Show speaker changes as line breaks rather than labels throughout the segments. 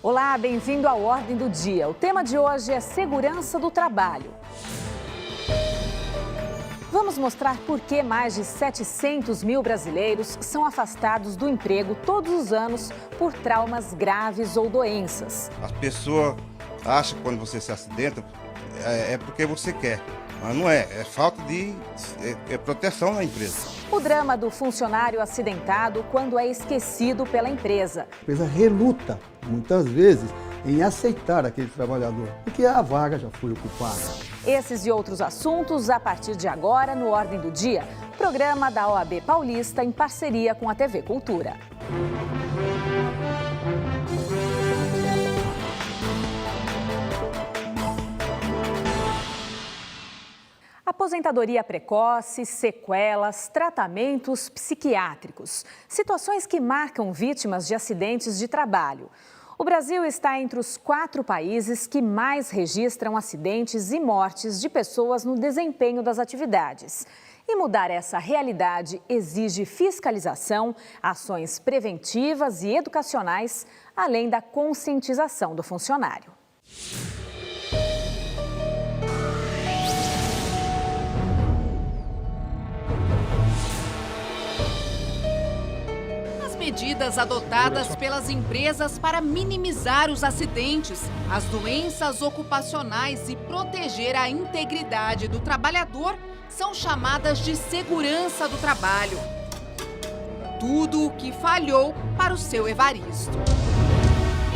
Olá, bem-vindo à Ordem do Dia. O tema de hoje é segurança do trabalho. Vamos mostrar por que mais de 700 mil brasileiros são afastados do emprego todos os anos por traumas graves ou doenças.
As pessoas acham que quando você se acidenta é porque você quer, mas não é. É falta de proteção na empresa.
O drama do funcionário acidentado quando é esquecido pela empresa.
A empresa reluta, muitas vezes, em aceitar aquele trabalhador, porque a vaga já foi ocupada.
Esses e outros assuntos a partir de agora no Ordem do Dia, programa da OAB Paulista em parceria com a TV Cultura. Aposentadoria precoce, sequelas, tratamentos psiquiátricos, situações que marcam vítimas de acidentes de trabalho. O Brasil está entre os 4 países que mais registram acidentes e mortes de pessoas no desempenho das atividades. E mudar essa realidade exige fiscalização, ações preventivas e educacionais, além da conscientização do funcionário.
Medidas adotadas pelas empresas para minimizar os acidentes, as doenças ocupacionais e proteger a integridade do trabalhador são chamadas de segurança do trabalho. Tudo o que falhou para o seu Evaristo.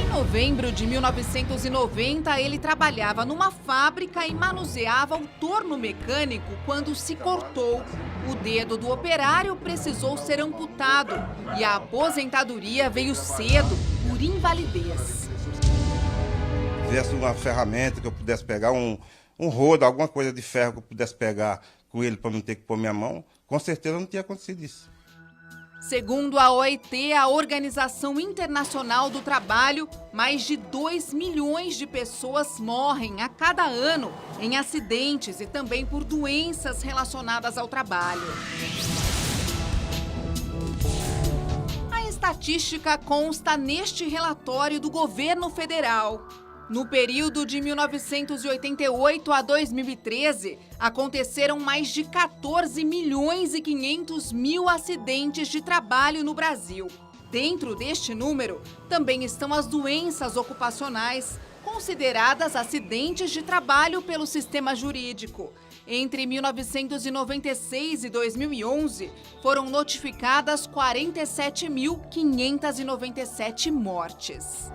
Em novembro de 1990, ele trabalhava numa fábrica e manuseava o torno mecânico quando se cortou. O dedo do operário precisou ser amputado e a aposentadoria veio cedo, por invalidez.
Se tivesse uma ferramenta que eu pudesse pegar, um rodo, alguma coisa de ferro que eu pudesse pegar com ele para não ter que pôr minha mão, com certeza não tinha acontecido isso.
Segundo a OIT, a Organização Internacional do Trabalho, mais de 2 milhões de pessoas morrem a cada ano em acidentes e também por doenças relacionadas ao trabalho. A estatística consta neste relatório do governo federal. No período de 1988 a 2013, aconteceram mais de 14 milhões e 500 mil acidentes de trabalho no Brasil. Dentro deste número, também estão as doenças ocupacionais, consideradas acidentes de trabalho pelo sistema jurídico. Entre 1996 e 2011, foram notificadas 47.597 mortes.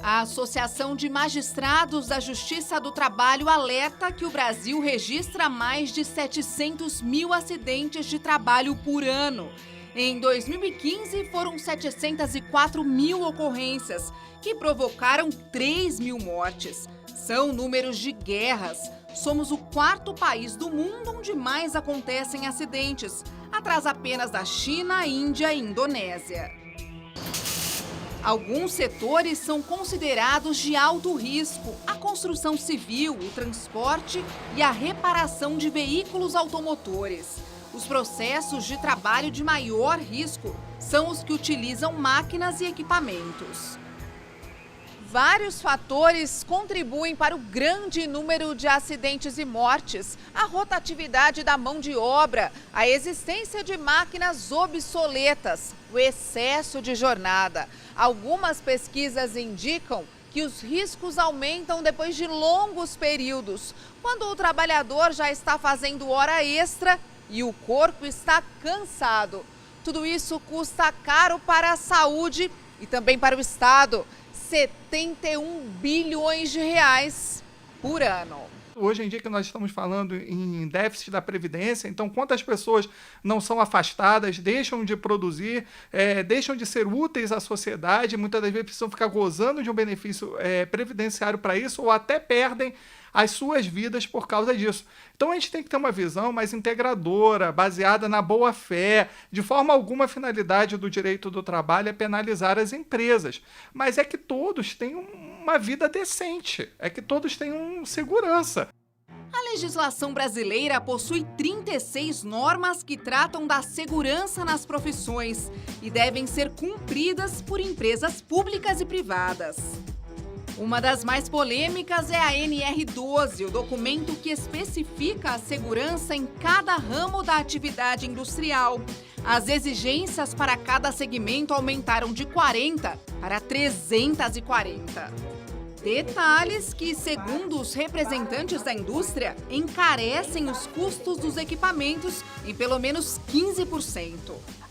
A Associação de Magistrados da Justiça do Trabalho alerta que o Brasil registra mais de 700 mil acidentes de trabalho por ano. Em 2015, foram 704 mil ocorrências, que provocaram 3 mil mortes. São números de guerras. Somos o 4º país do mundo onde mais acontecem acidentes, atrás apenas da China, Índia e Indonésia. Alguns setores são considerados de alto risco: a construção civil, o transporte e a reparação de veículos automotores. Os processos de trabalho de maior risco são os que utilizam máquinas e equipamentos. Vários fatores contribuem para o grande número de acidentes e mortes: a rotatividade da mão de obra, a existência de máquinas obsoletas, o excesso de jornada. Algumas pesquisas indicam que os riscos aumentam depois de longos períodos, quando o trabalhador já está fazendo hora extra e o corpo está cansado. Tudo isso custa caro para a saúde e também para o Estado: 71 bilhões de reais por ano.
Hoje em dia que nós estamos falando em déficit da Previdência, então quantas pessoas não são afastadas, deixam de produzir, deixam de ser úteis à sociedade, muitas das vezes precisam ficar gozando de um benefício previdenciário para isso, ou até perdem as suas vidas por causa disso. Então a gente tem que ter uma visão mais integradora, baseada na boa-fé. De forma alguma, a finalidade do direito do trabalho é penalizar as empresas, mas é que todos têm uma vida decente, é que todos tenham segurança.
A legislação brasileira possui 36 normas que tratam da segurança nas profissões e devem ser cumpridas por empresas públicas e privadas. Uma das mais polêmicas é a NR12, o documento que especifica a segurança em cada ramo da atividade industrial. As exigências para cada segmento aumentaram de 40 para 340. Detalhes que, segundo os representantes da indústria, encarecem os custos dos equipamentos em pelo menos 15%.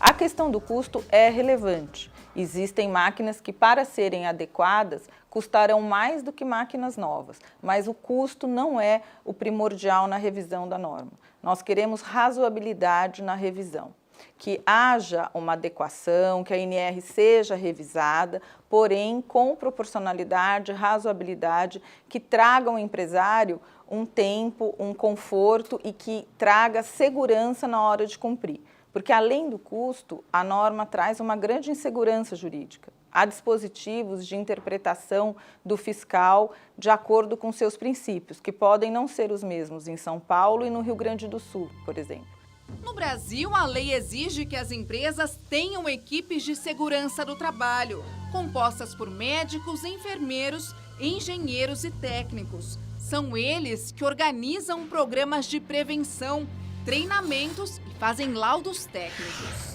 A questão do custo é relevante. Existem máquinas que, para serem adequadas, custarão mais do que máquinas novas, mas o custo não é o primordial na revisão da norma. Nós queremos razoabilidade na revisão, que haja uma adequação, que a NR seja revisada, porém com proporcionalidade, razoabilidade, que traga ao empresário um tempo, um conforto e que traga segurança na hora de cumprir. Porque, além do custo, a norma traz uma grande insegurança jurídica. Há dispositivos de interpretação do fiscal de acordo com seus princípios, que podem não ser os mesmos em São Paulo e no Rio Grande do Sul, por exemplo.
No Brasil, a lei exige que as empresas tenham equipes de segurança do trabalho, compostas por médicos, enfermeiros, engenheiros e técnicos. São eles que organizam programas de prevenção, treinamentos e fazem laudos técnicos.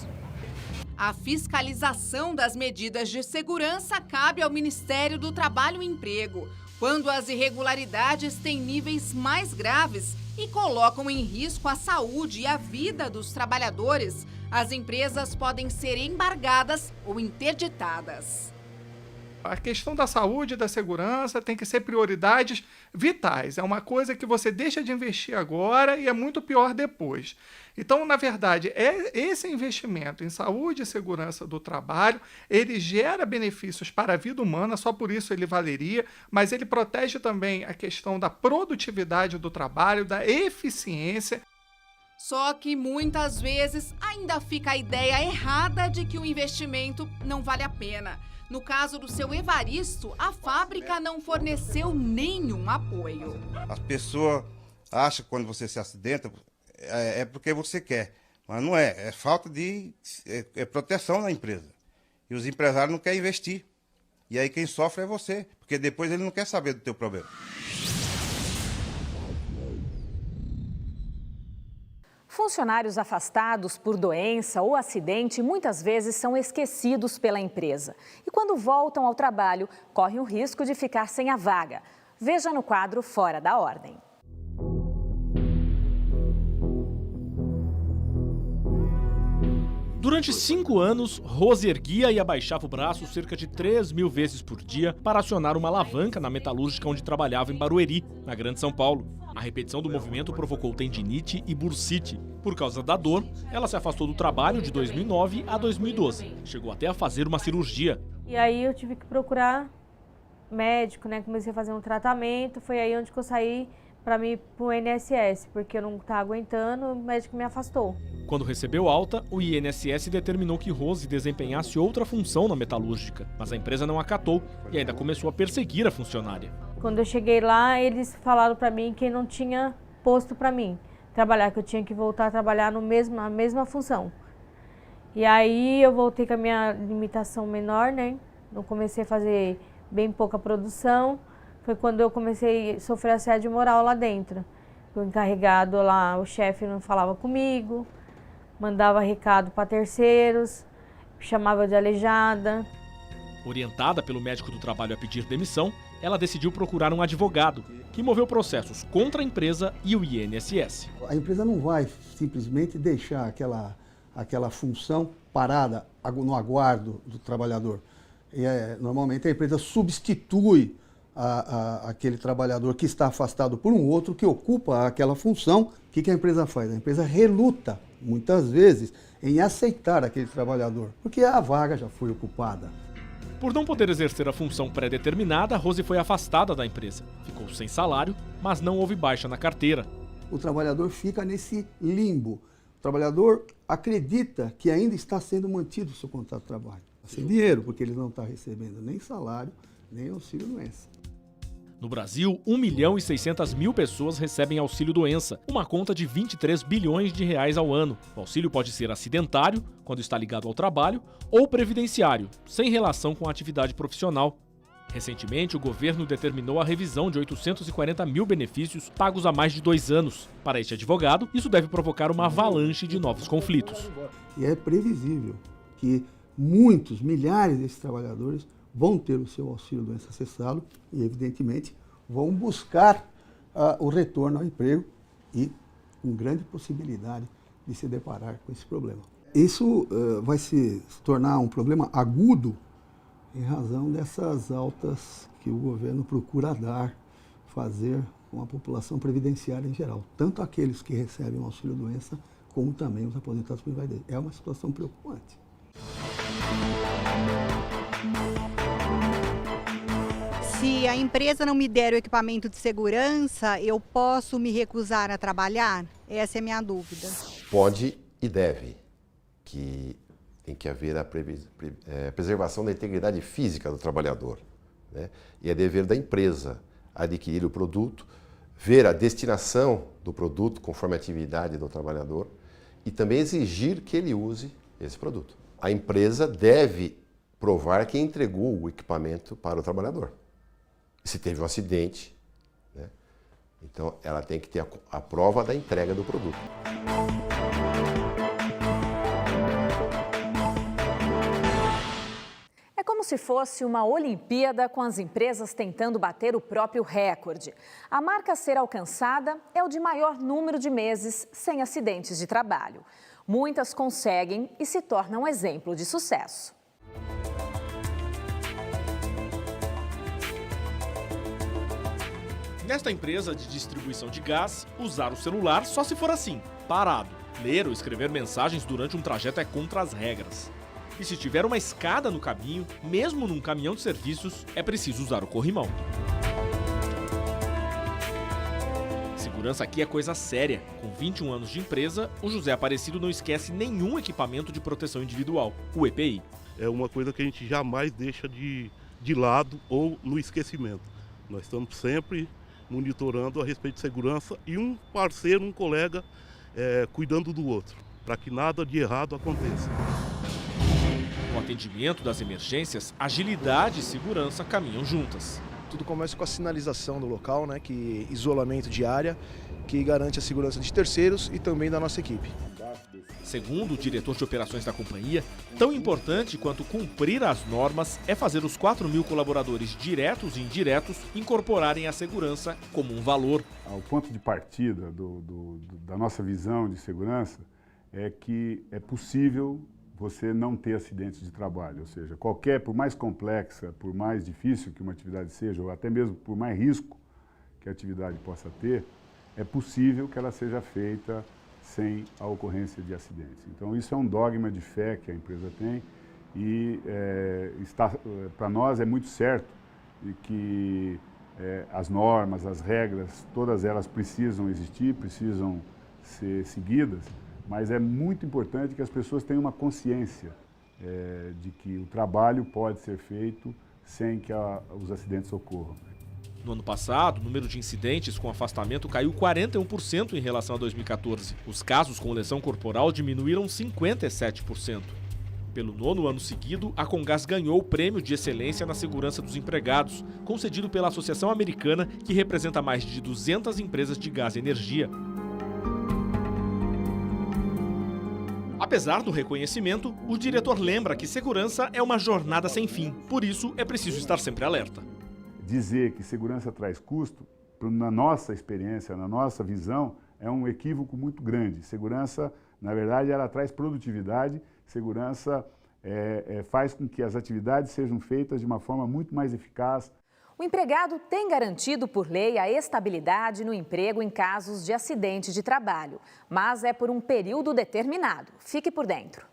A fiscalização das medidas de segurança cabe ao Ministério do Trabalho e Emprego, quando as irregularidades têm níveis mais graves e colocam em risco a saúde e a vida dos trabalhadores, as empresas podem ser embargadas ou interditadas.
A questão da saúde e da segurança tem que ser prioridades vitais. É uma coisa que você deixa de investir agora e é muito pior depois. Então, na verdade, esse investimento em saúde e segurança do trabalho, ele gera benefícios para a vida humana, só por isso ele valeria, mas ele protege também a questão da produtividade do trabalho, da eficiência.
Só que muitas vezes ainda fica a ideia errada de que o investimento não vale a pena. No caso do seu Evaristo, a fábrica não forneceu nenhum apoio.
As pessoas acham que quando você se acidenta é porque você quer, mas não é. É falta de proteção na empresa. E os empresários não querem investir. E aí quem sofre é você, porque depois ele não quer saber do teu problema.
Funcionários afastados por doença ou acidente muitas vezes são esquecidos pela empresa. E quando voltam ao trabalho, correm o risco de ficar sem a vaga. Veja no quadro Fora da Ordem.
Durante 5 anos, Rose erguia e abaixava o braço cerca de 3.000 vezes por dia para acionar uma alavanca na metalúrgica onde trabalhava em Barueri, na Grande São Paulo. A repetição do movimento provocou tendinite e bursite. Por causa da dor, ela se afastou do trabalho de 2009 a 2012. Chegou até a fazer uma cirurgia.
E aí eu tive que procurar médico, né? Comecei a fazer um tratamento. Foi aí onde que eu saí para mim pro INSS, porque eu não estava aguentando, o médico me afastou.
Quando recebeu alta, o INSS determinou que Rose desempenhasse outra função na metalúrgica, mas a empresa não acatou e ainda começou a perseguir a funcionária.
Quando eu cheguei lá, eles falaram para mim que não tinha posto para mim trabalhar, que eu tinha que voltar a trabalhar na mesma função. E aí eu voltei com a minha limitação menor, né? Eu comecei a fazer bem pouca produção. Foi quando eu comecei a sofrer assédio moral lá dentro. O encarregado lá, o chefe não falava comigo, mandava recado para terceiros, chamava de aleijada.
Orientada pelo médico do trabalho a pedir demissão, ela decidiu procurar um advogado, que moveu processos contra a empresa e o INSS.
A empresa não vai simplesmente deixar aquela função parada no aguardo do trabalhador. Normalmente a empresa substitui aquele trabalhador que está afastado por um outro que ocupa aquela função. O que a empresa faz? A empresa reluta, muitas vezes, em aceitar aquele trabalhador, porque a vaga já foi ocupada.
Por não poder exercer a função pré-determinada, Rose foi afastada da empresa. Ficou sem salário, mas não houve baixa na carteira.
O trabalhador fica nesse limbo. O trabalhador acredita que ainda está sendo mantido o seu contrato de trabalho. Sem dinheiro, porque ele não está recebendo nem salário, nem auxílio-doença.
No Brasil, 1.600.000 pessoas recebem auxílio-doença, uma conta de 23 bilhões de reais ao ano. O auxílio pode ser acidentário, quando está ligado ao trabalho, ou previdenciário, sem relação com a atividade profissional. Recentemente, o governo determinou a revisão de 840 mil benefícios pagos há mais de 2 anos. Para este advogado, isso deve provocar uma avalanche de novos conflitos.
E é previsível que muitos, milhares desses trabalhadores vão ter o seu auxílio-doença cessado e, evidentemente, vão buscar o retorno ao emprego e com grande possibilidade de se deparar com esse problema. Isso vai se tornar um problema agudo em razão dessas altas que o governo procura fazer com a população previdenciária em geral, tanto aqueles que recebem o auxílio-doença, como também os aposentados por invalidez. É uma situação preocupante.
Se a empresa não me der o equipamento de segurança, eu posso me recusar a trabalhar? Essa é a minha dúvida.
Pode e deve, que tem que haver a preservação da integridade física do trabalhador, né? E é dever da empresa adquirir o produto, ver a destinação do produto conforme a atividade do trabalhador e também exigir que ele use esse produto. A empresa deve provar que entregou o equipamento para o trabalhador. Se teve um acidente, né? Então ela tem que ter a prova da entrega do produto.
É como se fosse uma Olimpíada com as empresas tentando bater o próprio recorde. A marca a ser alcançada é o de maior número de meses sem acidentes de trabalho. Muitas conseguem e se tornam um exemplo de sucesso.
Nesta empresa de distribuição de gás, usar o celular só se for assim, parado. Ler ou escrever mensagens durante um trajeto é contra as regras. E se tiver uma escada no caminho, mesmo num caminhão de serviços, é preciso usar o corrimão. Segurança aqui é coisa séria. Com 21 anos de empresa, o José Aparecido não esquece nenhum equipamento de proteção individual, o EPI.
É uma coisa que a gente jamais deixa de lado ou no esquecimento. Nós estamos sempre monitorando a respeito de segurança e um parceiro, um colega, cuidando do outro, para que nada de errado aconteça.
No atendimento das emergências, agilidade e segurança caminham juntas.
Tudo começa com a sinalização do local, né, que isolamento de área, que garante a segurança de terceiros e também da nossa equipe.
Segundo o diretor de operações da companhia, tão importante quanto cumprir as normas é fazer os 4.000 colaboradores diretos e indiretos incorporarem a segurança como um valor.
O ponto de partida da nossa visão de segurança é que é possível você não ter acidentes de trabalho, ou seja, por mais complexa, por mais difícil que uma atividade seja, ou até mesmo por mais risco que a atividade possa ter, é possível que ela seja feita sem a ocorrência de acidentes. Então isso é um dogma de fé que a empresa tem e para nós é muito certo que as normas, as regras, todas elas precisam existir, precisam ser seguidas, mas é muito importante que as pessoas tenham uma consciência de que o trabalho pode ser feito sem que os acidentes ocorram.
No ano passado, o número de incidentes com afastamento caiu 41% em relação a 2014. Os casos com lesão corporal diminuíram 57%. Pelo 9º ano seguido, a Comgás ganhou o Prêmio de Excelência na Segurança dos Empregados, concedido pela Associação Americana, que representa mais de 200 empresas de gás e energia. Apesar do reconhecimento, o diretor lembra que segurança é uma jornada sem fim, por isso é preciso estar sempre alerta.
Dizer que segurança traz custo, na nossa experiência, na nossa visão, é um equívoco muito grande. Segurança, na verdade, ela traz produtividade, segurança faz com que as atividades sejam feitas de uma forma muito mais eficaz.
O empregado tem garantido por lei a estabilidade no emprego em casos de acidente de trabalho, mas é por um período determinado. Fique por dentro.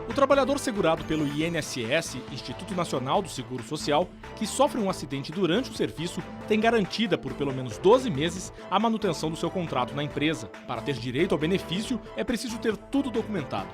O trabalhador segurado pelo INSS, Instituto Nacional do Seguro Social, que sofre um acidente durante o serviço, tem garantida por pelo menos 12 meses a manutenção do seu contrato na empresa. Para ter direito ao benefício, é preciso ter tudo documentado.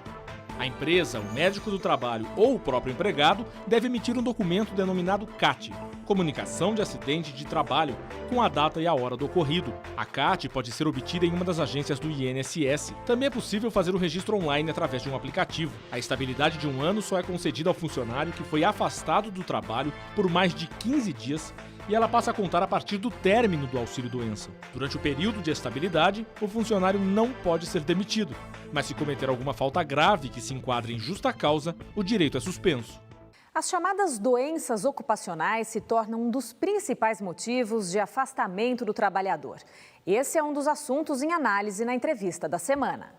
A empresa, o médico do trabalho ou o próprio empregado deve emitir um documento denominado CAT, Comunicação de Acidente de Trabalho, com a data e a hora do ocorrido. A CAT pode ser obtida em uma das agências do INSS. Também é possível fazer o registro online através de um aplicativo. A estabilidade de 1 ano só é concedida ao funcionário que foi afastado do trabalho por mais de 15 dias e ela passa a contar a partir do término do auxílio-doença. Durante o período de estabilidade, o funcionário não pode ser demitido, mas se cometer alguma falta grave que se enquadre em justa causa, o direito é suspenso.
As chamadas doenças ocupacionais se tornam um dos principais motivos de afastamento do trabalhador. Esse é um dos assuntos em análise na entrevista da semana.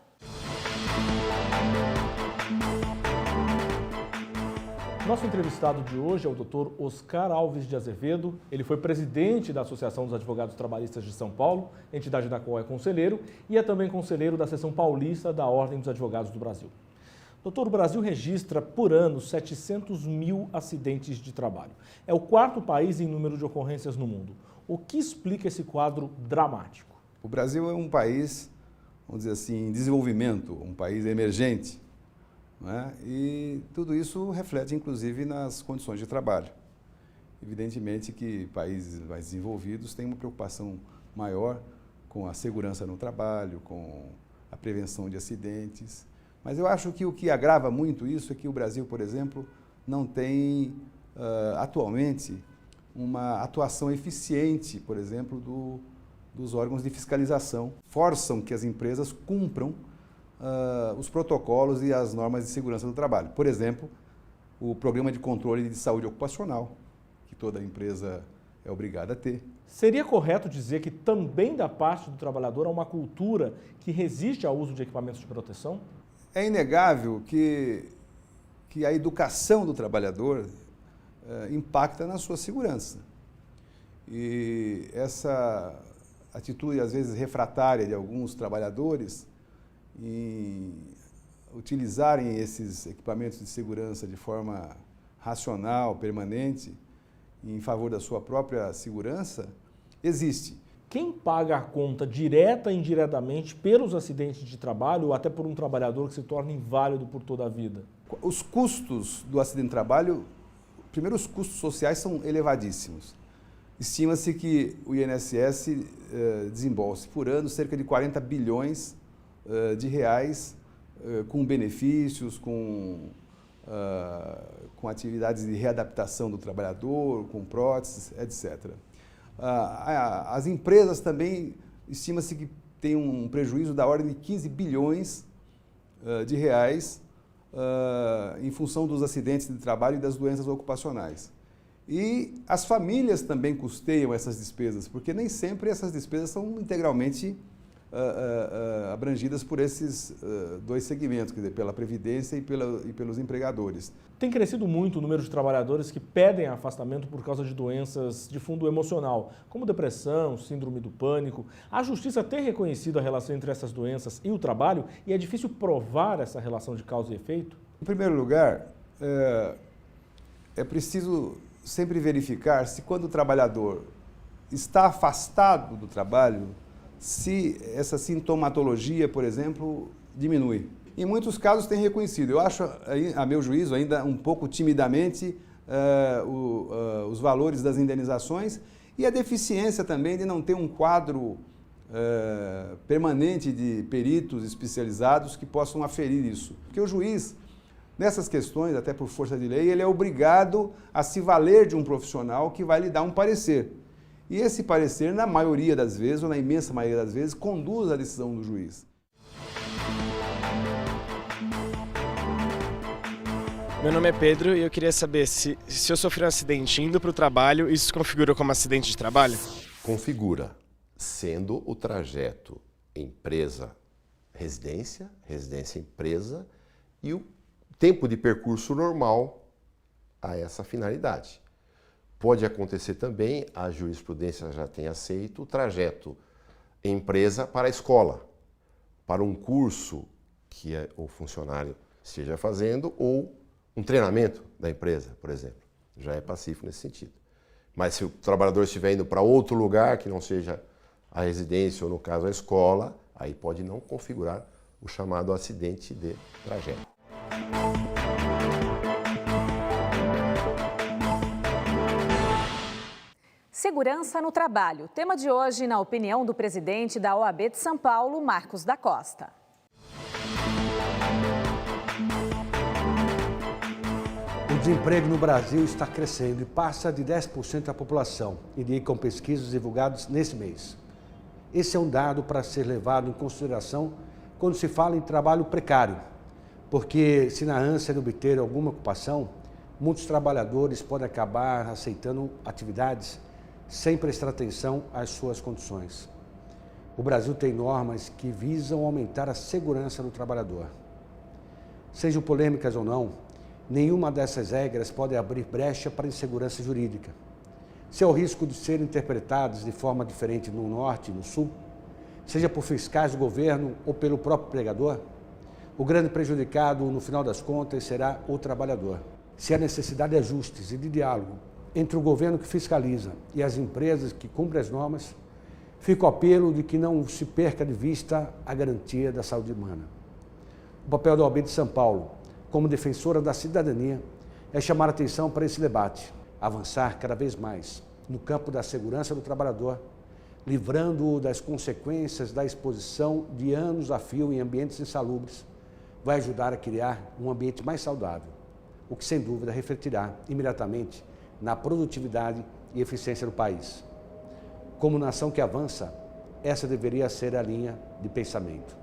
Nosso entrevistado de hoje é o Dr. Oscar Alves de Azevedo. Ele foi presidente da Associação dos Advogados Trabalhistas de São Paulo, entidade da qual é conselheiro, e é também conselheiro da Seção Paulista da Ordem dos Advogados do Brasil. Doutor, o Brasil registra por ano 700 mil acidentes de trabalho. É o 4º país em número de ocorrências no mundo. O que explica esse quadro dramático?
O Brasil é um país, vamos dizer assim, em desenvolvimento, um país emergente. E tudo isso reflete, inclusive, nas condições de trabalho. Evidentemente que países mais desenvolvidos têm uma preocupação maior com a segurança no trabalho, com a prevenção de acidentes. Mas eu acho que o que agrava muito isso é que o Brasil, por exemplo, não tem atualmente uma atuação eficiente, por exemplo, dos órgãos de fiscalização. Forçam que as empresas cumpram os protocolos e as normas de segurança do trabalho. Por exemplo, o programa de controle de saúde ocupacional, que toda empresa é obrigada a ter.
Seria correto dizer que também da parte do trabalhador há uma cultura que resiste ao uso de equipamentos de proteção?
É inegável que a educação do trabalhador impacta na sua segurança. E essa atitude, às vezes, refratária de alguns trabalhadores em utilizarem esses equipamentos de segurança de forma racional, permanente, em favor da sua própria segurança, existe.
Quem paga a conta direta e indiretamente pelos acidentes de trabalho ou até por um trabalhador que se torna inválido por toda a vida?
Os custos do acidente de trabalho, primeiro, os custos sociais são elevadíssimos. Estima-se que o INSS desembolse por ano cerca de 40 bilhões de reais com benefícios, com atividades de readaptação do trabalhador, com próteses, etc. As empresas também, estima-se que tem um prejuízo da ordem de 15 bilhões de reais em função dos acidentes de trabalho e das doenças ocupacionais. E as famílias também custeiam essas despesas, porque nem sempre essas despesas são integralmente abrangidas por esses dois segmentos, quer dizer, pela Previdência e pelos empregadores.
Tem crescido muito o número de trabalhadores que pedem afastamento por causa de doenças de fundo emocional, como depressão, síndrome do pânico. A Justiça tem reconhecido a relação entre essas doenças e o trabalho e é difícil provar essa relação de causa e efeito?
Em primeiro lugar, é preciso sempre verificar se quando o trabalhador está afastado do trabalho, se essa sintomatologia, por exemplo, diminui. Em muitos casos tem reconhecido. Eu acho, a meu juízo, ainda um pouco timidamente, os valores das indenizações e a deficiência também de não ter um quadro permanente de peritos especializados que possam aferir isso. Porque o juiz, nessas questões, até por força de lei, ele é obrigado a se valer de um profissional que vai lhe dar um parecer. E esse parecer, na maioria das vezes, ou na imensa maioria das vezes, conduz à decisão do juiz.
Meu nome é Pedro e eu queria saber se eu sofrer um acidente indo para o trabalho, isso se configura como acidente de trabalho?
Configura, sendo o trajeto empresa-residência, residência-empresa e o tempo de percurso normal a essa finalidade. Pode acontecer também, a jurisprudência já tem aceito, o trajeto empresa para a escola, para um curso que o funcionário esteja fazendo ou um treinamento da empresa, por exemplo. Já é pacífico nesse sentido. Mas se o trabalhador estiver indo para outro lugar, que não seja a residência ou, no caso, a escola, aí pode não configurar o chamado acidente de trajeto.
segurança no trabalho. Tema de hoje, na opinião do presidente da OAB de São Paulo, Marcos da Costa.
O desemprego no Brasil está crescendo e passa de 10% da população, indicam pesquisas divulgadas nesse mês. Esse é um dado para ser levado em consideração quando se fala em trabalho precário, porque se na ânsia de obter alguma ocupação, muitos trabalhadores podem acabar aceitando atividades sem prestar atenção às suas condições. O Brasil tem normas que visam aumentar a segurança do trabalhador. Sejam polêmicas ou não, nenhuma dessas regras pode abrir brecha para insegurança jurídica. Se há o risco de serem interpretadas de forma diferente no Norte e no Sul, seja por fiscais do governo ou pelo próprio empregador, o grande prejudicado, no final das contas, será o trabalhador. Se há necessidade de ajustes e de diálogo entre o governo que fiscaliza e as empresas que cumprem as normas, fica o apelo de que não se perca de vista a garantia da saúde humana. O papel da OAB de São Paulo, como defensora da cidadania, é chamar a atenção para esse debate, avançar cada vez mais no campo da segurança do trabalhador, livrando-o das consequências da exposição de anos a fio em ambientes insalubres, vai ajudar a criar um ambiente mais saudável, o que sem dúvida refletirá imediatamente na produtividade e eficiência do país. Como nação que avança, essa deveria ser a linha de pensamento.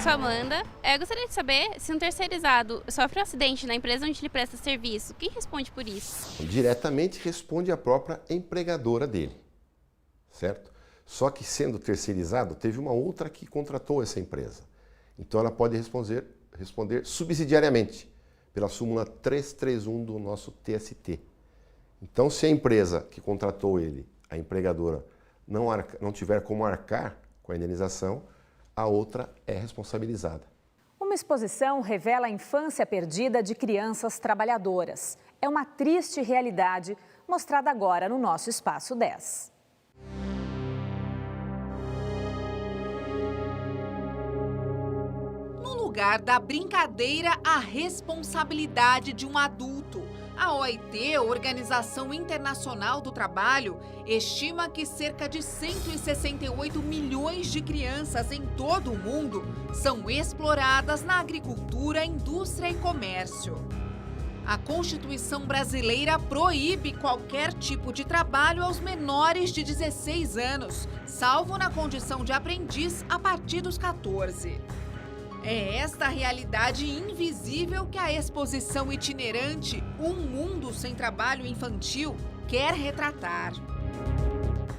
Sou Amanda. Eu gostaria de saber se um terceirizado sofre um acidente na empresa onde ele presta serviço. Quem responde por isso?
Diretamente responde a própria empregadora dele, certo? Só que sendo terceirizado, teve uma outra que contratou essa empresa. Então ela pode responder subsidiariamente, pela súmula 331 do nosso TST. Então se a empresa que contratou ele, a empregadora, não tiver como arcar com a indenização, a outra é responsabilizada.
Uma exposição revela a infância perdida de crianças trabalhadoras. É uma triste realidade mostrada agora no nosso Espaço 10.
No lugar da brincadeira, a responsabilidade de um adulto. A OIT, Organização Internacional do Trabalho, estima que cerca de 168 milhões de crianças em todo o mundo são exploradas na agricultura, indústria e comércio. A Constituição brasileira proíbe qualquer tipo de trabalho aos menores de 16 anos, salvo na condição de aprendiz a partir dos 14. É esta realidade invisível que a exposição itinerante Um Mundo Sem Trabalho Infantil quer retratar.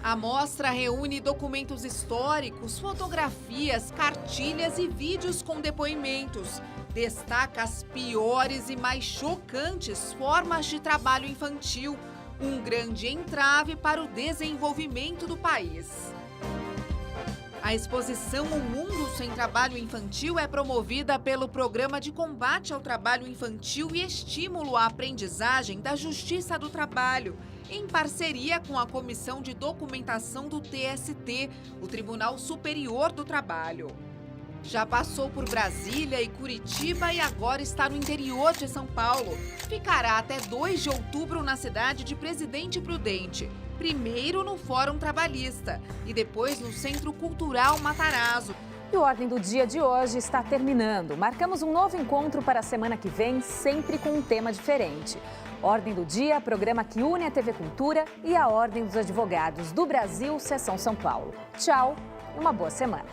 A mostra reúne documentos históricos, fotografias, cartilhas e vídeos com depoimentos. Destaca as piores e mais chocantes formas de trabalho infantil, um grande entrave para o desenvolvimento do país. A exposição Um Mundo Sem Trabalho Infantil é promovida pelo Programa de Combate ao Trabalho Infantil e Estímulo à Aprendizagem da Justiça do Trabalho, em parceria com a Comissão de Documentação do TST, o Tribunal Superior do Trabalho. Já passou por Brasília e Curitiba e agora está no interior de São Paulo. Ficará até 2 de outubro na cidade de Presidente Prudente. Primeiro no Fórum Trabalhista e depois no Centro Cultural Matarazzo.
E o Ordem do Dia de hoje está terminando. Marcamos um novo encontro para a semana que vem, sempre com um tema diferente. Ordem do Dia, programa que une a TV Cultura e a Ordem dos Advogados do Brasil, Seção São Paulo. Tchau e uma boa semana.